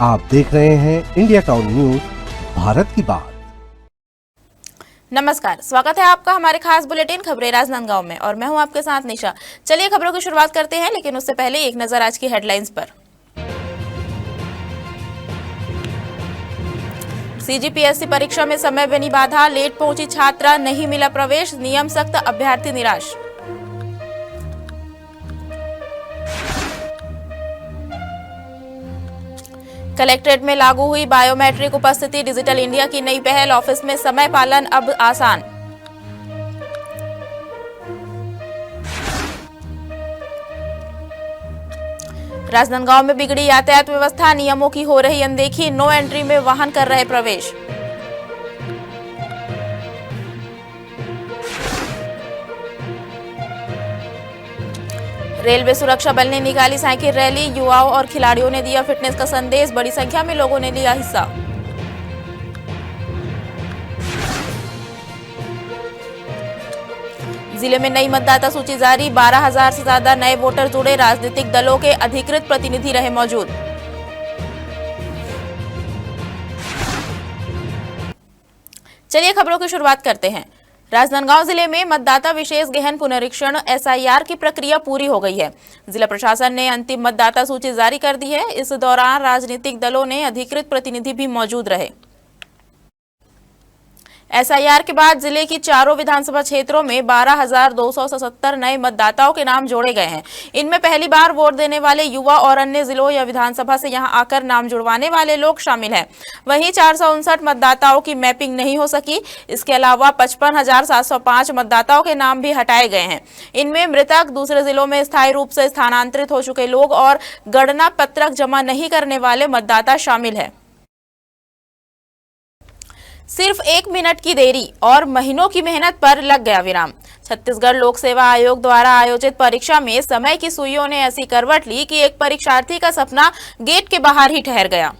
आप देख रहे हैं इंडिया टाउन न्यूज, भारत की बात। नमस्कार, स्वागत है आपका हमारे खास बुलेटिन खबरें राजनांदगांव में और मैं हूं आपके साथ निशा। चलिए खबरों की शुरुआत करते हैं, लेकिन उससे पहले एक नजर आज की हेडलाइंस पर। सीजीपीएससी परीक्षा में समय बनी बाधा, लेट पहुंची छात्रा, नहीं मिला प्रवेश, नियम सख्त, अभ्यर्थी निराश। कलेक्ट्रेट में लागू हुई बायोमेट्रिक उपस्थिति, डिजिटल इंडिया की नई पहल, ऑफिस में समय पालन अब आसान। राजनांदगांव में बिगड़ी यातायात व्यवस्था, नियमों की हो रही अनदेखी, नो एंट्री में वाहन कर रहे प्रवेश। रेलवे सुरक्षा बल ने निकाली साइकिल रैली, युवाओं और खिलाड़ियों ने दिया फिटनेस का संदेश, बड़ी संख्या में लोगों ने लिया हिस्सा। जिले में नई मतदाता सूची जारी, 12,000 से ज्यादा नए वोटर जुड़े, राजनीतिक दलों के अधिकृत प्रतिनिधि रहे मौजूद। चलिए खबरों की शुरुआत करते हैं। राजनांदगांव जिले में मतदाता विशेष गहन पुनरीक्षण एसआईआर की प्रक्रिया पूरी हो गई है। जिला प्रशासन ने अंतिम मतदाता सूची जारी कर दी है। इस दौरान राजनीतिक दलों ने अधिकृत प्रतिनिधि भी मौजूद रहे। एसआईआर के बाद जिले की चारों विधानसभा क्षेत्रों में 12,277 नए मतदाताओं के नाम जोड़े गए हैं। इनमें पहली बार वोट देने वाले युवा और अन्य जिलों या विधानसभा से यहां आकर नाम जुड़वाने वाले लोग शामिल हैं। वहीं 459 मतदाताओं की मैपिंग नहीं हो सकी। इसके अलावा 55,705 मतदाताओं के नाम भी हटाए गए हैं। इनमें मृतक, दूसरे जिलों में स्थायी रूप से स्थानांतरित हो चुके लोग और गणना पत्रक जमा नहीं करने वाले मतदाता शामिल है। सिर्फ 1 मिनट की देरी और महीनों की मेहनत पर लग गया विराम। छत्तीसगढ़ लोक सेवा आयोग द्वारा आयोजित परीक्षा में समय की सुइयों ने ऐसी करवट ली कि एक परीक्षार्थी का सपना गेट के बाहर ही ठहर गया।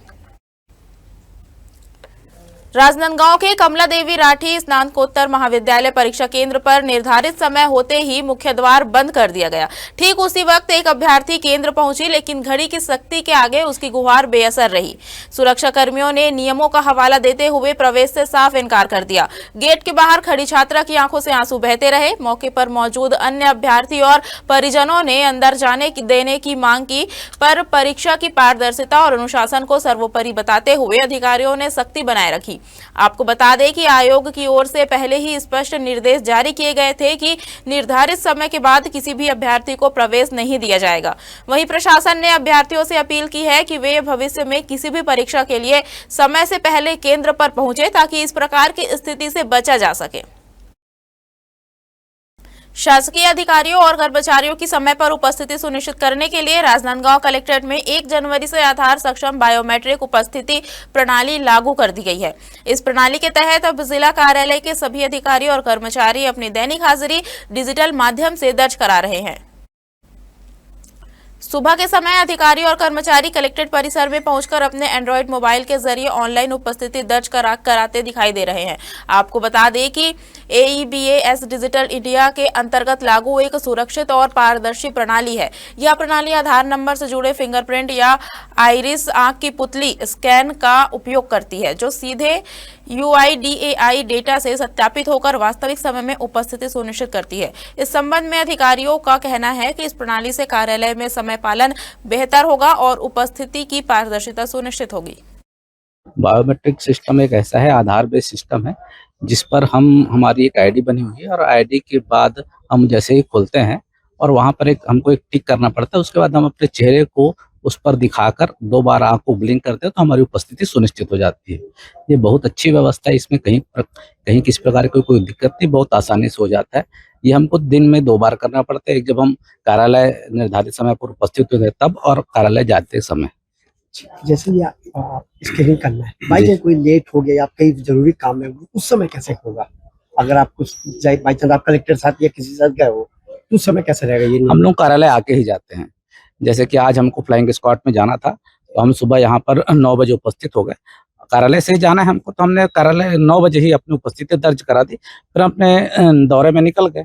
राजनांदगांव के कमला देवी राठी स्नातकोत्तर महाविद्यालय परीक्षा केंद्र पर निर्धारित समय होते ही मुख्य द्वार बंद कर दिया गया। ठीक उसी वक्त एक अभ्यर्थी केंद्र पहुंची, लेकिन घड़ी की सख्ती के आगे उसकी गुहार बेअसर रही। सुरक्षा कर्मियों ने नियमों का हवाला देते हुए प्रवेश से साफ इनकार कर दिया। गेट के बाहर खड़ी छात्रा की आंखों से आंसू बहते रहे। मौके पर मौजूद अन्य अभ्यर्थी और परिजनों ने अंदर जाने देने की मांग की, पर परीक्षा की पारदर्शिता और अनुशासन को सर्वोपरि बताते हुए अधिकारियों ने सख्ती बनाए रखी। आपको बता दें कि आयोग की ओर से पहले ही स्पष्ट निर्देश जारी किए गए थे कि निर्धारित समय के बाद किसी भी अभ्यर्थी को प्रवेश नहीं दिया जाएगा। वहीं प्रशासन ने अभ्यर्थियों से अपील की है कि वे भविष्य में किसी भी परीक्षा के लिए समय से पहले केंद्र पर पहुंचे, ताकि इस प्रकार की स्थिति से बचा जा सके। शासकीय अधिकारियों और कर्मचारियों की समय पर उपस्थिति सुनिश्चित करने के लिए राजनांदगांव कलेक्ट्रेट में 1 जनवरी से आधार सक्षम बायोमेट्रिक उपस्थिति प्रणाली लागू कर दी गई है। इस प्रणाली के तहत अब जिला कार्यालय के सभी अधिकारी और कर्मचारी अपनी दैनिक हाजिरी डिजिटल माध्यम से दर्ज करा रहे हैं। सुबह के समय अधिकारी और कर्मचारी कलेक्ट्रेट परिसर में पहुंचकर अपने एंड्रॉयड मोबाइल के जरिए ऑनलाइन उपस्थिति दर्ज कराते दिखाई दे रहे हैं। आपको बता दें कि AEBAS डिजिटल इंडिया के अंतर्गत लागू एक सुरक्षित और पारदर्शी प्रणाली है। यह प्रणाली आधार नंबर से जुड़े फिंगरप्रिंट या आइरिस आंख की पुतली स्कैन का उपयोग करती है, जो सीधे UIDAI डेटा से सत्यापित होकर वास्तविक समय में उपस्थिति सुनिश्चित करती है। इस संबंध में अधिकारियों का कहना है कि इस प्रणाली से कार्यालय में समय पालन बेहतर होगा और उपस्थिति की पारदर्शिता सुनिश्चित होगी। बायोमेट्रिक सिस्टम एक ऐसा है, आधार बेस्ड सिस्टम है, जिस पर हमारी एक आईडी बनी हुई है और आईडी के बाद हम जैसे ही खोलते हैं और वहां पर हमको एक टिक करना पड़ता है। उसके बाद हम अपने चेहरे को उस पर दिखाकर 2 बार आंख को ब्लिंक करते हैं तो हमारी उपस्थिति सुनिश्चित हो जाती है। ये बहुत अच्छी व्यवस्था है। इसमें कहीं किसी प्रकार की कोई दिक्कत नहीं, बहुत आसानी से हो जाता है। ये हमको दिन में 2 बार करना पड़ता है, एक जब हम कार्यालय निर्धारित समय पर उपस्थित होते हैं तब, और कार्यालय जाते समय। जैसे ये स्कैनिंग करना है, बाई चांस कोई लेट हो गया या कहीं जरूरी काम में, उस समय कैसे होगा? अगर आप कुछ बाई चांस आप कलेक्टर साथ या किसी साथ गए हो, तो उस समय कैसे रहेगा? ये हम लोग कार्यालय आके ही जाते हैं। जैसे कि आज हमको फ्लाइंग स्क्वाड में जाना था, तो हम सुबह यहाँ पर 9 बजे उपस्थित हो गए। कार्यालय से जाना है हमको, तो हमने कार्यालय 9 बजे ही अपनी उपस्थिति दर्ज करा दी, फिर अपने दौरे में निकल गए।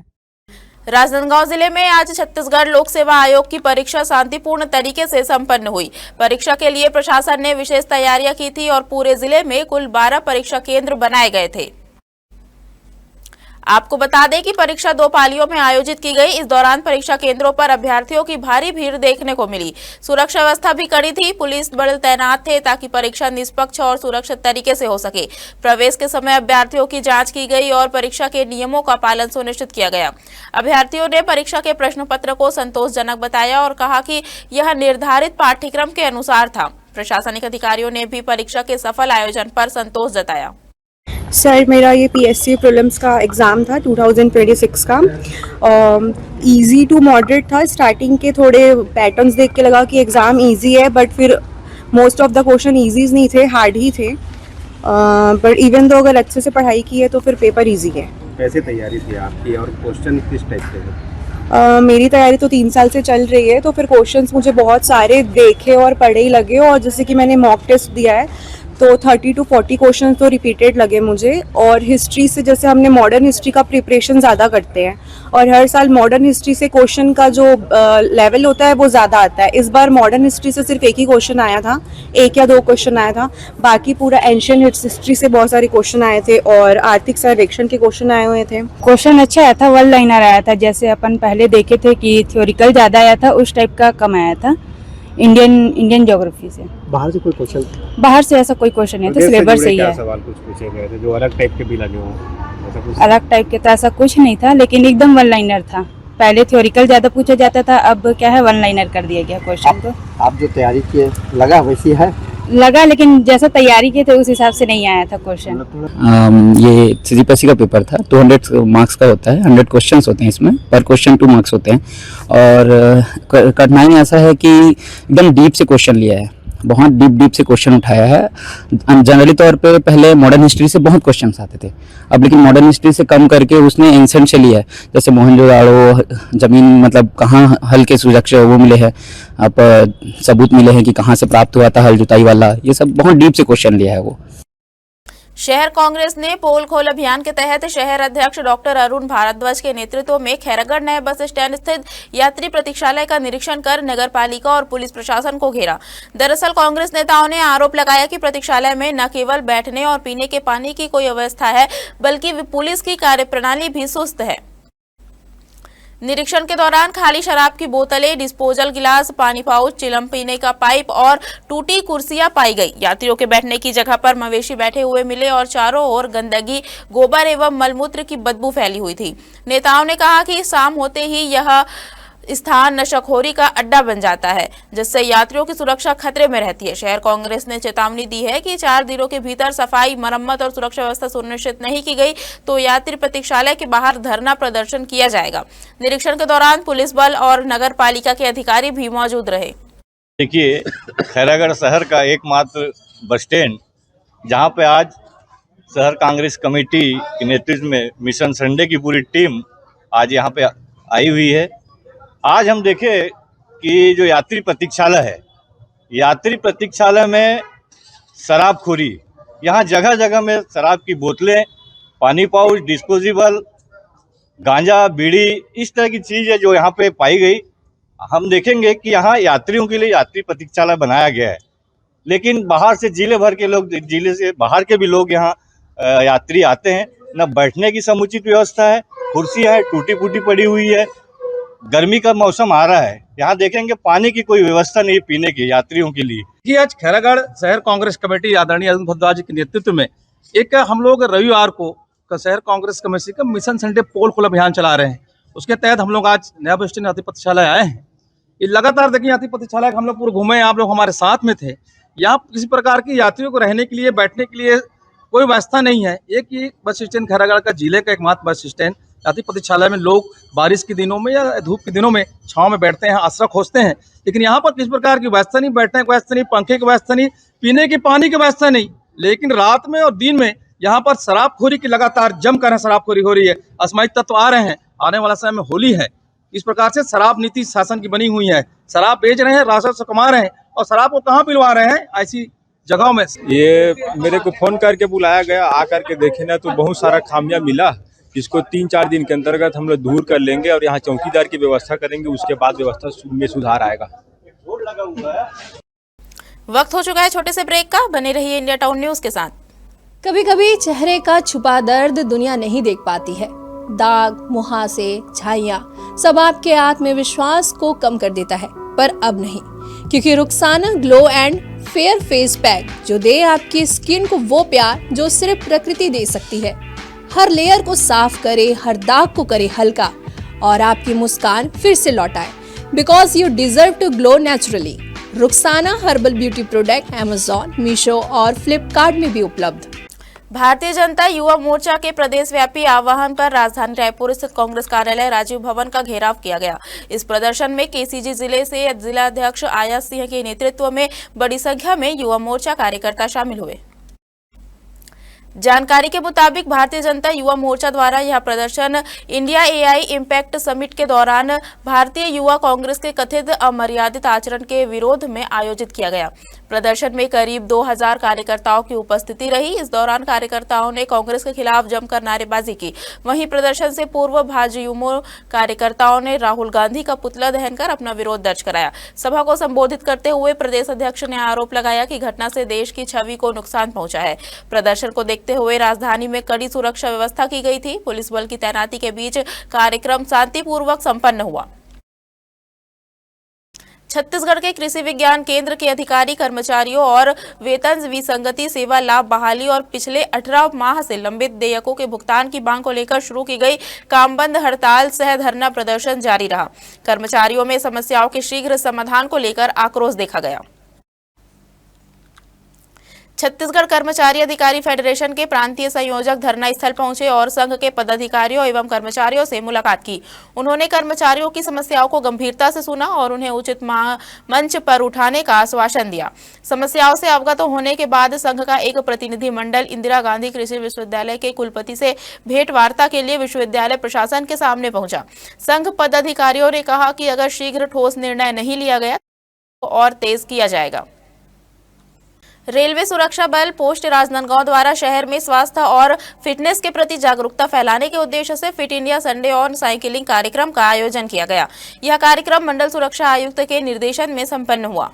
राजनांदगांव जिले में आज छत्तीसगढ़ लोक सेवा आयोग की परीक्षा शांतिपूर्ण तरीके से संपन्न हुई। परीक्षा के लिए प्रशासन ने विशेष तैयारियां की थी और पूरे जिले में कुल 12 परीक्षा केंद्र बनाए गए थे। आपको बता दें कि परीक्षा 2 पालियों में आयोजित की गई। इस दौरान परीक्षा केंद्रों पर अभ्यर्थियों की भारी भीड़ देखने को मिली। सुरक्षा व्यवस्था भी कड़ी थी। पुलिस बल तैनात थे ताकि परीक्षा निष्पक्ष और सुरक्षित तरीके से हो सके। प्रवेश के समय अभ्यर्थियों की जांच की गई और परीक्षा के नियमों का पालन सुनिश्चित किया गया। अभ्यर्थियों ने परीक्षा के प्रश्न पत्र को संतोषजनक बताया और कहा कि यह निर्धारित पाठ्यक्रम के अनुसार था। प्रशासनिक अधिकारियों ने भी परीक्षा के सफल आयोजन पर संतोष जताया। सर, मेरा ये पीएससी प्रीलिम्स का एग्ज़ाम था 2026 का। इजी टू मॉडरेट था। स्टार्टिंग के थोड़े पैटर्न्स देख के लगा कि एग्ज़ाम इजी है, बट फिर most of the question eases नहीं थे, हार्ड ही थे। बट इवन दो अगर अच्छे से पढ़ाई की है तो फिर पेपर इजी है। कैसे तैयारी थी आपकी और क्वेश्चन किस टाइप के हैं? मेरी तैयारी तो 3 साल से चल रही है, तो फिर क्वेश्चंस मुझे बहुत सारे देखे और पढ़े ही लगे। और जैसे कि मैंने मॉक टेस्ट दिया है तो 30 to 40 क्वेश्चन तो रिपीटेड लगे मुझे। और हिस्ट्री से, जैसे हमने मॉडर्न हिस्ट्री का प्रिपरेशन ज़्यादा करते हैं और हर साल मॉडर्न हिस्ट्री से क्वेश्चन का जो लेवल होता है वो ज़्यादा आता है। इस बार मॉडर्न हिस्ट्री से सिर्फ एक ही क्वेश्चन आया था, 1 या 2 क्वेश्चन आया था। बाकी पूरा एंशियंट हिस्ट्री से बहुत सारे क्वेश्चन आए थे और आर्थिक सर्वेक्षण के क्वेश्चन आए हुए थे। क्वेश्चन अच्छा आया था, वन लाइनर आया था। जैसे अपन पहले देखे थे कि थ्योरिकल ज़्यादा आया था, उस टाइप का कम आया था। इंडियन ज्योग्राफी से बाहर से कोई क्वेश्चन? बाहर से ऐसा कोई क्वेश्चन नहीं था, सिलेबस सही है। सवाल कुछ पूछे गए थे जो अलग टाइप के भी लगे हों, ऐसा कुछ? अलग टाइप के तो ऐसा कुछ नहीं था, लेकिन एकदम वन लाइनर था। पहले थ्योरिकल ज़्यादा पूछा जाता था, अब क्या है, वन लाइनर कर दिया गया क्वेश्चन को। आप जो तैयारी किए लगा वैसी है? लगा, लेकिन जैसा तैयारी किए थे उस हिसाब से नहीं आया था क्वेश्चन। ये सीजीपीएससी का पेपर था। 200 मार्क्स का होता है, 100 क्वेश्चंस होते हैं इसमें, पर क्वेश्चन 2 मार्क्स होते हैं। और कठिनाई ऐसा है कि एकदम डीप से क्वेश्चन लिया है, बहुत डीप से क्वेश्चन उठाया है। जनरली तौर पे पहले मॉडर्न हिस्ट्री से बहुत क्वेश्चंस आते थे, अब लेकिन मॉडर्न हिस्ट्री से कम करके उसने एंसेंट से लिया है। जैसे मोहनजोदाड़ो जमीन मतलब कहाँ हल के सुरक्ष वो मिले हैं, अब सबूत मिले हैं कि कहाँ से प्राप्त हुआ था हल जुताई वाला, ये सब बहुत डीप से क्वेश्चन लिया है वो। शहर कांग्रेस ने पोल खोल अभियान के तहत शहर अध्यक्ष डॉक्टर अरुण भारद्वाज के नेतृत्व में खैरागढ़ नए बस स्टैंड स्थित यात्री प्रतीक्षालय का निरीक्षण कर नगर पालिका और पुलिस प्रशासन को घेरा। दरअसल कांग्रेस नेताओं ने आरोप लगाया कि प्रतीक्षालय में न केवल बैठने और पीने के पानी की कोई व्यवस्था है, बल्कि पुलिस की कार्यप्रणाली भी सुस्त है। निरीक्षण के दौरान खाली शराब की बोतलें, डिस्पोजल गिलास, पानी पाउच, चिलम पीने का पाइप और टूटी कुर्सियां पाई गई। यात्रियों के बैठने की जगह पर मवेशी बैठे हुए मिले और चारों ओर गंदगी, गोबर एवं मलमूत्र की बदबू फैली हुई थी। नेताओं ने कहा कि शाम होते ही यह स्थान नशाखोरी का अड्डा बन जाता है, जिससे यात्रियों की सुरक्षा खतरे में रहती है। शहर कांग्रेस ने चेतावनी दी है कि 4 दिनों के भीतर सफाई, मरम्मत और सुरक्षा व्यवस्था सुनिश्चित नहीं की गई तो यात्री प्रतीक्षालय के बाहर धरना प्रदर्शन किया जाएगा। निरीक्षण के दौरान पुलिस बल और नगर पालिका के अधिकारी भी मौजूद रहे। देखिए, खैरागढ़ शहर का एकमात्र बस स्टैंड, जहाँ पे आज शहर कांग्रेस कमेटी के नेतृत्व में मिशन संडे की पूरी टीम आज यहाँ पे आई हुई है। आज हम देखें कि जो यात्री प्रतीक्षालय है, यात्री प्रतीक्षालय में शराबखोरी, यहाँ जगह जगह में शराब की बोतलें, पानी पाउच, डिस्पोजेबल, गांजा, बीड़ी, इस तरह की चीज़ है जो यहाँ पे पाई गई। हम देखेंगे कि यहाँ यात्रियों के लिए यात्री प्रतीक्षालय बनाया गया है, लेकिन बाहर से जिले भर के लोग, जिले से बाहर के भी लोग यहाँ यात्री आते हैं। न बैठने की समुचित व्यवस्था है, कुर्सियाँ हैं टूटी फूटी पड़ी हुई है। गर्मी का मौसम आ रहा है, यहाँ देखेंगे पानी की कोई व्यवस्था नहीं पीने की यात्रियों के लिए। कि आज खैरागढ़ शहर कांग्रेस कमेटी आदरणीय अरुण भारद्वाज के नेतृत्व में एक हम लोग रविवार को शहर कांग्रेस कमेटी का मिशन संडे पोल खोल अभियान चला रहे हैं। उसके तहत हम लोग आज नया बस स्टैंड यात्री प्रतीक्षालय आए हैं। ये लगातार देखिए यात्री प्रतीक्षालय हम लोग पूरे घूमे, आप लोग हमारे साथ में थे। यहाँ किसी प्रकार की यात्रियों को रहने के लिए, बैठने के लिए कोई व्यवस्था नहीं है। एक ही बस स्टैंड खैरागढ़ का जिले का एकमात्र बस स्टैंड यात्री प्रतीक्षालय में लोग बारिश के दिनों में या धूप के दिनों में छांव में बैठते हैं, आश्रय खोजते हैं, लेकिन यहाँ पर किस प्रकार की व्यवस्था नहीं, बैठने की व्यवस्था नहीं, पंखे की व्यवस्था नहीं, पीने के पानी की व्यवस्था नहीं। लेकिन रात में और दिन में यहाँ पर शराबखोरी की लगातार जमकर शराबखोरी हो रही है। असामाजिक तत्व आ रहे हैं, आने वाला समय में होली है, इस प्रकार से शराब नीति शासन की बनी हुई है। शराब बेच रहे हैं, राशन से कमा रहे हैं और शराब को कहाँ पिलवा रहे हैं, ऐसी जगहों में। ये मेरे को फोन करके बुलाया गया, आकर के देखे ना तो बहुत सारा खामियां मिला इसको 3-4 दिन के अंतर्गत हम लोग दूर कर लेंगे और यहाँ चौकीदार की व्यवस्था करेंगे, उसके बाद व्यवस्था में सुधार आएगा। वक्त हो चुका है छोटे से ब्रेक का, बने रहिए इंडिया टाउन न्यूज के साथ। कभी कभी चेहरे का छुपा दर्द दुनिया नहीं देख पाती है। दाग, मुहासे, झाइयां सब आपके आत्मविश्वास को कम कर देता है, पर अब नहीं, क्योंकि Rukhsana glow and fair face pack जो दे आपकी स्किन को वो प्यार जो सिर्फ प्रकृति दे सकती है। हर लेयर को साफ करे, हर दाग को करे हल्का और आपकी मुस्कान फिर से लौटाए, because you deserve to glow naturally. Rukhsana herbal beauty product Amazon, Meesho और फ्लिपकार्ट में भी उपलब्ध। भारतीय जनता युवा मोर्चा के प्रदेश व्यापी आह्वान पर राजधानी रायपुर स्थित कांग्रेस कार्यालय राजीव भवन का घेराव किया गया। इस प्रदर्शन में केसीजी जिले से जिला अध्यक्ष आया सिंह के नेतृत्व में बड़ी संख्या में युवा मोर्चा कार्यकर्ता शामिल हुए। जानकारी के मुताबिक भारतीय जनता युवा मोर्चा द्वारा यह प्रदर्शन इंडिया एआई इम्पैक्ट समिट के दौरान भारतीय युवा कांग्रेस के कथित अमर्यादित आचरण के विरोध में आयोजित किया गया। प्रदर्शन में करीब 2000 कार्यकर्ताओं की उपस्थिति रही। इस दौरान कार्यकर्ताओं ने कांग्रेस के खिलाफ जमकर नारेबाजी की। वहीं प्रदर्शन से पूर्व भाजयुमो कार्यकर्ताओं ने राहुल गांधी का पुतला दहनकर अपना विरोध दर्ज कराया। सभा को संबोधित करते हुए प्रदेश अध्यक्ष ने आरोप लगाया कि घटना से देश की छवि को नुकसान पहुंचा है। प्रदर्शन को देखते हुए राजधानी में कड़ी सुरक्षा व्यवस्था की गई थी। पुलिस बल की तैनाती के बीच कार्यक्रम शांतिपूर्वक संपन्न हुआ। छत्तीसगढ़ के कृषि विज्ञान केंद्र के अधिकारी कर्मचारियों और वेतन विसंगति, सेवा लाभ बहाली और पिछले 18 माह से लंबित देयकों के भुगतान की मांग को लेकर शुरू की गई कामबंद हड़ताल सह धरना प्रदर्शन जारी रहा। कर्मचारियों में समस्याओं के शीघ्र समाधान को लेकर आक्रोश देखा गया। छत्तीसगढ़ कर्मचारी अधिकारी फेडरेशन के प्रांतीय संयोजक धरना स्थल पहुंचे और संघ के पदाधिकारियों एवं कर्मचारियों से मुलाकात की। उन्होंने कर्मचारियों की समस्याओं को गंभीरता से सुना और उन्हें उचित मंच पर उठाने का आश्वासन दिया। समस्याओं से अवगत होने के बाद संघ का एक प्रतिनिधि मंडल इंदिरा गांधी कृषि विश्वविद्यालय के कुलपति से भेंट वार्ता के लिए विश्वविद्यालय प्रशासन के सामने पहुंचा। संघ पदाधिकारियों ने कहा कि अगर शीघ्र ठोस निर्णय नहीं लिया गया तो और तेज किया जाएगा। रेलवे सुरक्षा बल पोस्ट राजनांदगांव द्वारा शहर में स्वास्थ्य और फिटनेस के प्रति जागरूकता फैलाने के उद्देश्य से fit India Sunday on cycling कार्यक्रम का आयोजन किया गया। यह कार्यक्रम मंडल सुरक्षा आयुक्त के निर्देशन में संपन्न हुआ।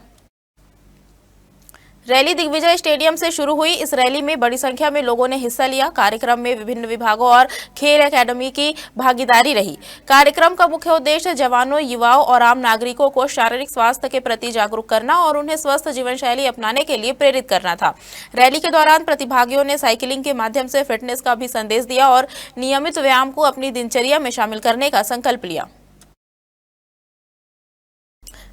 रैली दिग्विजय स्टेडियम से शुरू हुई। इस रैली में बड़ी संख्या में लोगों ने हिस्सा लिया। कार्यक्रम में विभिन्न विभागों और खेल एकेडमी की भागीदारी रही। कार्यक्रम का मुख्य उद्देश्य जवानों, युवाओं और आम नागरिकों को शारीरिक स्वास्थ्य के प्रति जागरूक करना और उन्हें स्वस्थ जीवन शैली अपनाने के लिए प्रेरित करना था। रैली के दौरान प्रतिभागियों ने साइकिलिंग के माध्यम से फिटनेस का भी संदेश दिया और नियमित व्यायाम को अपनी दिनचर्या में शामिल करने का संकल्प लिया।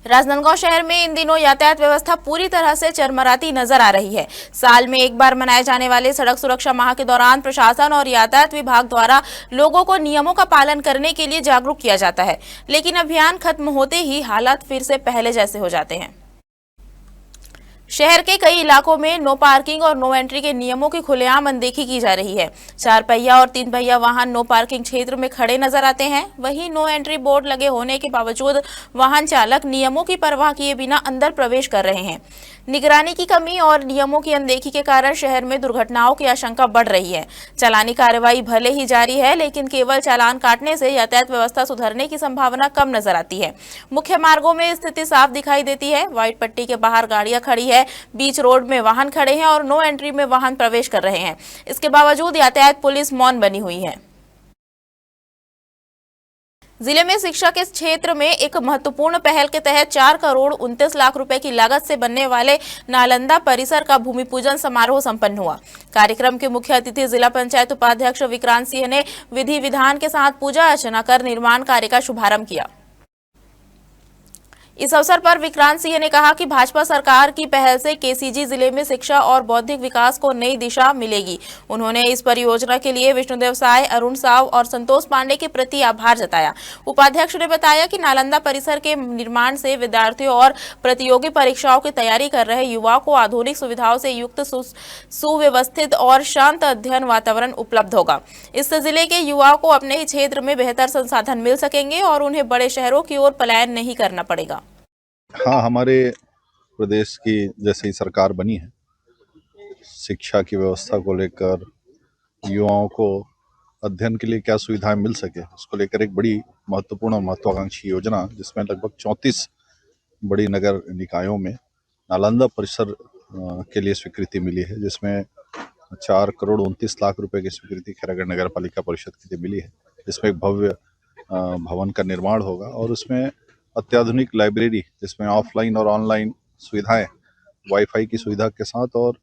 राजनांदगांव शहर में इन दिनों यातायात व्यवस्था पूरी तरह से चरमराती नजर आ रही है। साल में एक बार मनाए जाने वाले सड़क सुरक्षा माह के दौरान प्रशासन और यातायात विभाग द्वारा लोगों को नियमों का पालन करने के लिए जागरूक किया जाता है, लेकिन अभियान खत्म होते ही हालात फिर से पहले जैसे हो जाते हैं। शहर के कई इलाकों में नो पार्किंग और नो एंट्री के नियमों की खुलेआम अनदेखी की जा रही है। 4 पहिया और 3 पहिया वाहन नो पार्किंग क्षेत्र में खड़े नजर आते हैं। वहीं नो एंट्री बोर्ड लगे होने के बावजूद वाहन चालक नियमों की परवाह किए बिना अंदर प्रवेश कर रहे हैं। निगरानी की कमी और नियमों की अनदेखी के कारण शहर में दुर्घटनाओं की आशंका बढ़ रही है। चालानी कार्रवाई भले ही जारी है, लेकिन केवल चालान काटने से यातायात व्यवस्था सुधरने की संभावना कम नजर आती है। मुख्य मार्गों में स्थिति साफ दिखाई देती है। व्हाइट पट्टी के बाहर गाड़ियां खड़ी है, बीच रोड में वाहन खड़े हैं और नो एंट्री में वाहन प्रवेश कर रहे हैं। इसके बावजूद यातायात पुलिस मौन बनी हुई है। जिले में शिक्षा के क्षेत्र में एक महत्वपूर्ण पहल के तहत 4 करोड़ 29 लाख रुपए की लागत से बनने वाले नालंदा परिसर का भूमि पूजन समारोह संपन्न हुआ। कार्यक्रम के मुख्य अतिथि जिला पंचायत उपाध्यक्ष विक्रांत सिंह ने विधि विधान के साथ पूजा अर्चना कर निर्माण कार्य का शुभारंभ किया। इस अवसर पर विक्रांत सिंह ने कहा कि भाजपा सरकार की पहल से केसीजी जिले में शिक्षा और बौद्धिक विकास को नई दिशा मिलेगी। उन्होंने इस परियोजना के लिए विष्णुदेव साय, अरुण साव और संतोष पांडे के प्रति आभार जताया। उपाध्यक्ष ने बताया कि नालंदा परिसर के निर्माण से विद्यार्थियों और प्रतियोगी परीक्षाओं की तैयारी कर रहे युवाओं को आधुनिक सुविधाओं से युक्त सुव्यवस्थित और शांत अध्ययन वातावरण उपलब्ध होगा। इससे जिले के युवाओं को अपने ही क्षेत्र में बेहतर संसाधन मिल सकेंगे और उन्हें बड़े शहरों की ओर पलायन नहीं करना पड़ेगा। हाँ, हमारे प्रदेश की जैसे ही सरकार बनी है, शिक्षा की व्यवस्था को लेकर युवाओं को अध्ययन के लिए क्या सुविधाएं मिल सके, उसको लेकर एक बड़ी महत्वपूर्ण और महत्वाकांक्षी योजना जिसमें लगभग 34 बड़ी नगर निकायों में नालंदा परिसर के लिए स्वीकृति मिली है, जिसमें 4,29,00,000 रुपए की स्वीकृति खैरागढ़ नगर पालिका परिषद के लिए मिली है। इसमें एक भव्य भवन का निर्माण होगा और उसमें अत्याधुनिक लाइब्रेरी जिसमें ऑफलाइन और ऑनलाइन सुविधाएं, वाईफाई की सुविधा के साथ और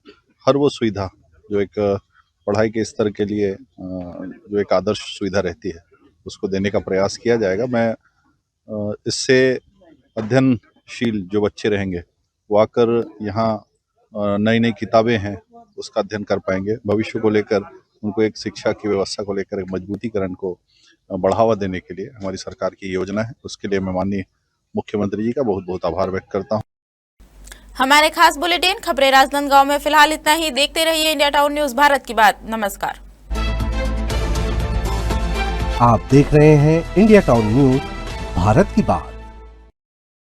हर वो सुविधा जो एक पढ़ाई के स्तर के लिए जो एक आदर्श सुविधा रहती है उसको देने का प्रयास किया जाएगा। मैं इससे अध्ययनशील जो बच्चे रहेंगे वो आकर यहाँ नई नई किताबें हैं उसका अध्ययन कर पाएंगे। भविष्य को लेकर उनको एक शिक्षा की व्यवस्था को लेकर एक मजबूतीकरण को बढ़ावा देने के लिए हमारी सरकार की योजना है। उसके लिए मैं माननीय मुख्यमंत्री जी का बहुत बहुत आभार व्यक्त करता हूँ। हमारे खास बुलेटिन खबरें राजनांदगांव में फिलहाल इतना ही। देखते रहिए इंडिया टाउन न्यूज भारत की बात। नमस्कार। आप देख रहे हैं इंडिया टाउन न्यूज भारत की बात।